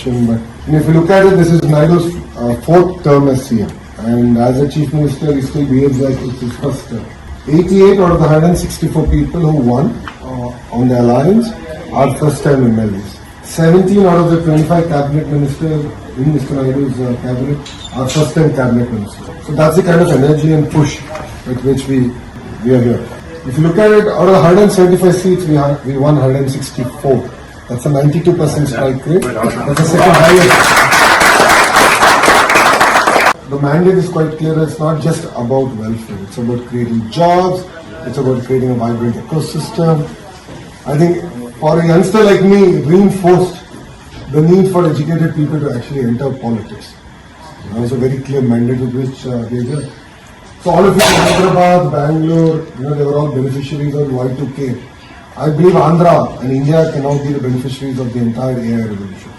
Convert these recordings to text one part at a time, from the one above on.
But if you look at it, this is Naidu's fourth term as CM. And as a Chief Minister, he still behaves like it's his first term. 88 out of the 164 people who won on the alliance are first-time MLAs. 17 out of the 25 cabinet ministers in Mr. Naidu's cabinet are first-time cabinet ministers. So that's the kind of energy and push with which we are here. If you look at it, out of 175 seats, we won 164. That's a 92% strike rate. That's the second highest. The mandate is quite clear. It's not just about welfare. It's about creating jobs. It's about creating a vibrant ecosystem. I think for a youngster like me, reinforced the need for educated people to actually enter politics. It's a very clear mandate with which we are here. So all of you in Hyderabad, Bangalore, they were all beneficiaries of Y2K. I believe Andhra and India can now be the beneficiaries of the entire AI revolution.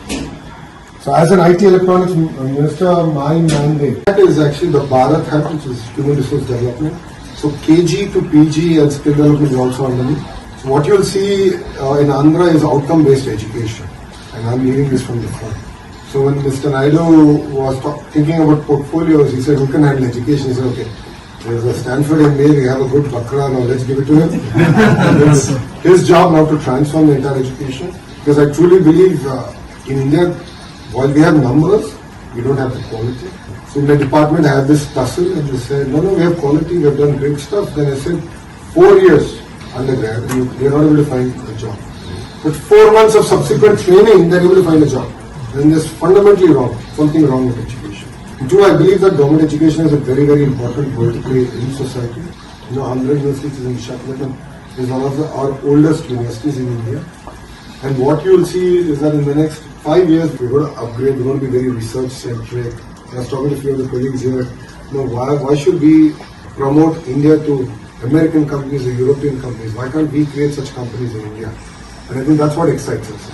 So as an IT electronics minister, my mandate is actually the Bharat Hub, which is human resource development. So KG to PG and skill development is also under me. So what you'll see in Andhra is outcome-based education. And I'm leading this from the front. So when Mr. Naidu was thinking about portfolios, he said, who can handle education? He said, okay, there's a Stanford MBA, we have a good Bakra, now let's give it to him. It's his job now to transform the entire education. Because I truly believe in India, while we have numbers, we don't have the quality. So in the department, I had this tussle and they said, no, we have quality, we have done great stuff. Then I said, 4 years undergrad, you're not able to find a job. But 4 months of subsequent training, they're able to find a job. Then there's fundamentally wrong, something wrong with education. And two, I believe that government education is a very, very important role to play in society. Andhra University is in Visakhapatnam, is one of our oldest universities in India. And what you will see is that in the next 5 years, we're going to upgrade, we're going to be very research-centric. I was talking to a few of the colleagues here, why should we promote India to American companies or European companies? Why can't we create such companies in India? And I think that's what excites us.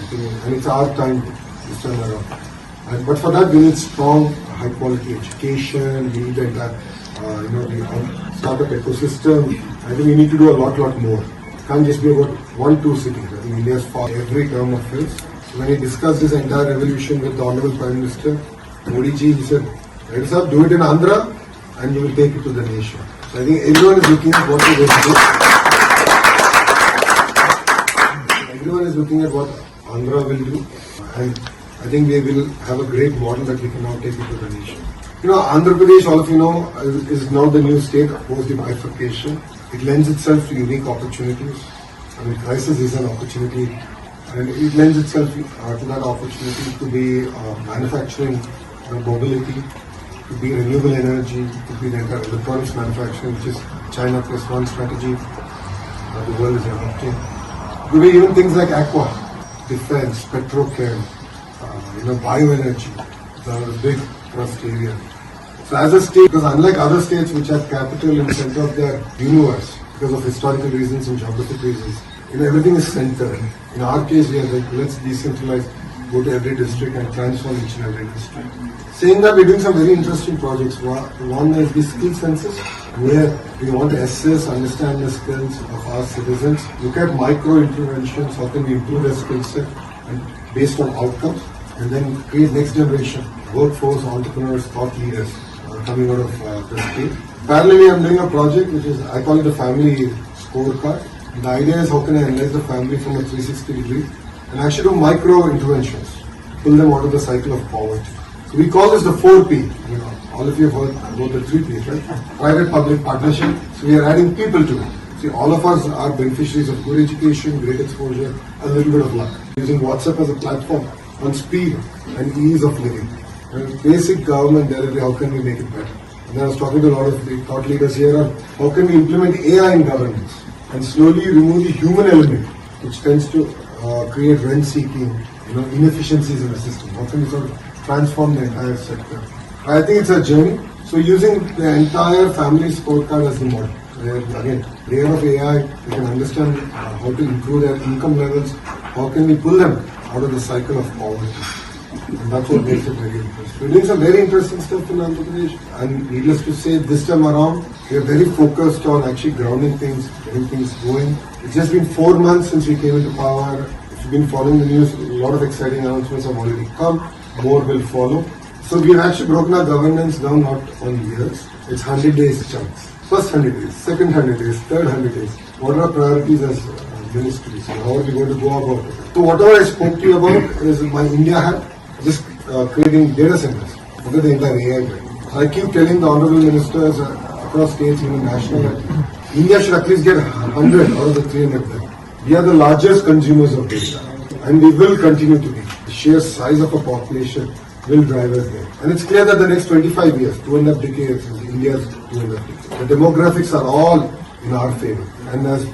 And it's our time this time around. But for that, we need strong, high-quality education. We need the entire, the startup ecosystem. I think we need to do a lot more. It can't just be about 1-2 cities. I think India has fought every term of his. So when he discussed this entire revolution with the Honorable Prime Minister, Modi ji, he said, right, sir, do it in Andhra and you will take it to the nation. So I think everyone is looking at what we're going to do. Everyone is looking at what Andhra will do. And I think we will have a great model that we can now take it to the nation. Andhra Pradesh, all of you know, is now the new state post the bifurcation. It lends itself to unique opportunities. Crisis is an opportunity. And it lends itself to that opportunity to be manufacturing, mobility, to be renewable energy, to be the entire electronics manufacturing, which is China plus one strategy the world is adopting. To be even things like aqua, defense, petrochem, bioenergy, the big thrust area. So as a state, because unlike other states which have capital in the center of their universe, because of historical reasons and geographic reasons, everything is centered. In our case, we are like, let's decentralize, go to every district and transform each and every district. Saying that, we're doing some very interesting projects. One is the skill census, where we want to assess, understand the skills of our citizens, look at micro interventions, how can we improve their skill set and based on outcomes, and then create next generation workforce, entrepreneurs, thought leaders coming out of the state. Parallelly, I'm doing a project which is, I call it the family scorecard. The idea is how can I analyze the family from a 360 degree and actually do micro interventions, pull them out of the cycle of poverty. So we call this the 4P. All of you have heard about the 3 Ps, right? Private-public partnership. So we are adding people to it. See, all of us are beneficiaries of good education, great exposure, a little bit of luck. Using WhatsApp as a platform on speed and ease of living. Basic government delivery, how can we make it better? And I was talking to a lot of the thought leaders here on how can we implement AI in governance and slowly remove the human element, which tends to create rent-seeking, inefficiencies in the system. How can we sort of transform the entire sector? I think it's a journey. So using the entire family scorecard as the model. Where, again, the era of AI, we can understand how to improve their income levels. How can we pull them out of the cycle of poverty? And that's what makes it very interesting. We're doing some very interesting stuff in Andhra Pradesh. And needless to say, this time around, we are very focused on actually grounding things, getting things going. It's just been 4 months since we came into power. If you've been following the news, a lot of exciting announcements have already come. more will follow. So we've actually broken our governance down not on years. It's 100 days chunks. First 100 days, second 100 days, third 100 days. What are our priorities as ministries? How are we going to go about it? So whatever I spoke to you about is my India Hub, just creating data centers. Look at the entire AI thing. I keep telling the honorable ministers across states, even national, that India should at least get 100 out of the 300 there. We are the largest consumers of data, and we will continue to be. The sheer size of a population will drive us there. And it's clear that the next 25 years, 2.5 decades, is India's 2.5 decades. The demographics are all in our favor. And as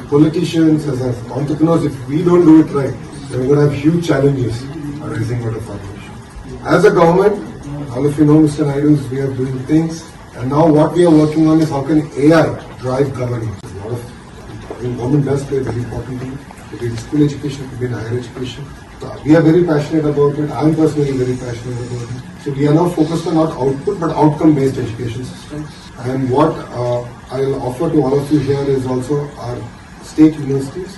politicians, as entrepreneurs, if we don't do it right, then we're going to have huge challenges arising out of our nation. As a government, all of you know, Mr. Naidu's way of doing things. And now what we are working on is how can AI drive governance. A lot of government does play a very important role. It could be in school education, it could be in higher education. So we are very passionate about it. I'm personally very passionate about it. So we are now focused on not output but outcome-based education system. And what I'll offer to all of you here is also our state universities.